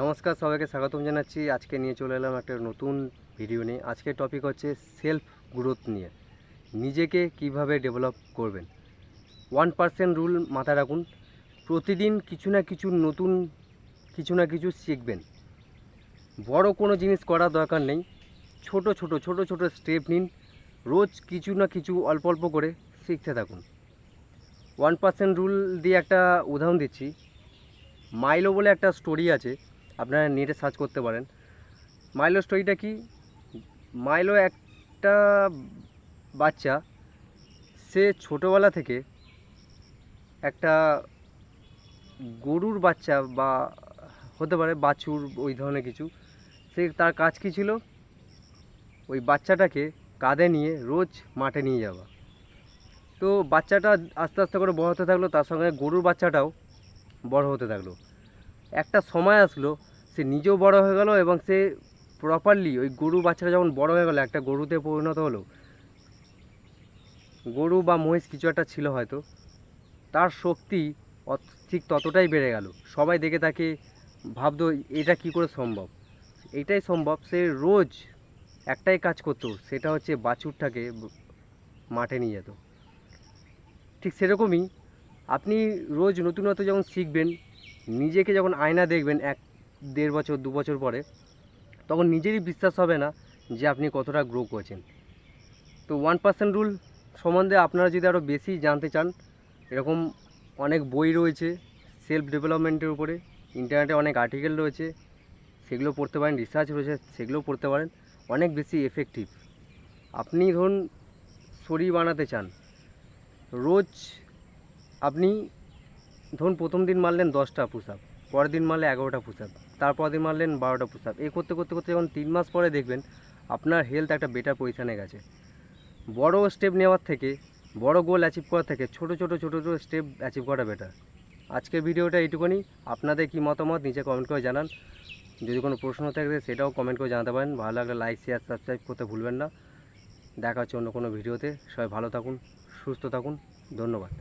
নমস্কার, সবাইকে স্বাগতম জানাচ্ছি। আজকে নিয়ে চলে এলাম একটা নতুন ভিডিও নিয়ে। আজকের টপিক হচ্ছে সেলফ গ্রোথ নিয়ে, নিজেকে কিভাবে ডেভেলপ করবেন। 1% রুল মাথায় রাখুন, প্রতিদিন কিছু না কিছু নতুন কিছু শিখবেন। বড় কোনো জিনিস করার দরকার নেই, ছোট ছোট স্টেপ নিন। রোজ কিছু না কিছু অল্প অল্প করে শিখতে থাকুন। 1% রুল দিয়ে একটা উদাহরণ দিচ্ছি। মাইলো বলে একটা স্টোরি আছে, আপনারা নেটে সার্চ করতে পারেন। মাইলো স্টোরিটা কি? মাইলো একটা বাচ্চা, সে ছোটোবেলা থেকে একটা গরুর বাচ্চা বা হতে পারে বাছুর, ওই ধরনের কিছু। সে তার কাজ কী ছিল? ওই বাচ্চাটাকে কাঁধে নিয়ে রোজ মাঠে নিয়ে যাওয়া। তো বাচ্চাটা আস্তে আস্তে করে বড় হতে থাকলো, তার সঙ্গে গরুর বাচ্চাটাও বড় হতে থাকলো। একটা সময় আসলো, সে নিজেও বড় হয়ে গেল এবং সে প্রপারলি ওই গরু বাচ্চাটা যখন বড় হয়ে গেল, একটা গরুতে পরিণত হলো, গরু বা মহিষ কিছু একটা ছিল হয়তো, তার শক্তি ঠিক ততটাই বেড়ে গেল। সবাই দেখে তাকে ভাবতো এটা কি করে সম্ভব। এটাই সম্ভব, সে রোজ একটাই কাজ করতো, সেটা হচ্ছে বাছুরটাকে মাঠে নিয়ে যেত। ঠিক সেরকমই আপনি রোজ নতুনত্ব যখন শিখবেন, নিজেকে যখন আয়না দেখবেন 1-1.5 বছর 2 বছর পরে, তখন নিজেরই বিশ্বাস হবে না যে আপনি কতটা গ্রো করেছেন। তো 1% রুল সম্বন্ধে আপনারা যদি আরও বেশি জানতে চান, এরকম অনেক বই রয়েছে সেলফ ডেভেলপমেন্টের উপরে, ইন্টারনেটে অনেক আর্টিকেল রয়েছে, সেগুলো পড়তে পারেন। রিসার্চ রয়েছে, সেগুলো পড়তে পারেন। অনেক বেশি এফেক্টিভ। আপনি ধরুন শরীর বানাতে চান, রোজ আপনি ধরুন প্রথম দিন মারলেন 10টা পুশ আপ, পরের দিন মারলে 11টা পুশ আপ, তারপর দিন মারলেন 12টা পুশ আপ। এই করতে করতে করতে যখন 3 মাস পরে দেখবেন আপনার হেলথ একটা বেটার পজিশানে গেছে। বড় স্টেপ নেওয়ার থেকে, বড় গোল অ্যাচিভ করার থেকে ছোট স্টেপ অ্যাচিভ করা বেটার। আজকের ভিডিওটা এইটুকুনি। আপনাদের কি মতামত নিচে কমেন্ট করে জানান। যদি কোনো প্রশ্ন থাকে সেটাও কমেন্ট করে জানাতে পারেন। ভালো লাগলে লাইক, শেয়ার, সাবস্ক্রাইব করতে ভুলবেন না। দেখা হচ্ছে অন্য কোনো ভিডিওতে। সবাই ভালো থাকুন, সুস্থ থাকুন। ধন্যবাদ।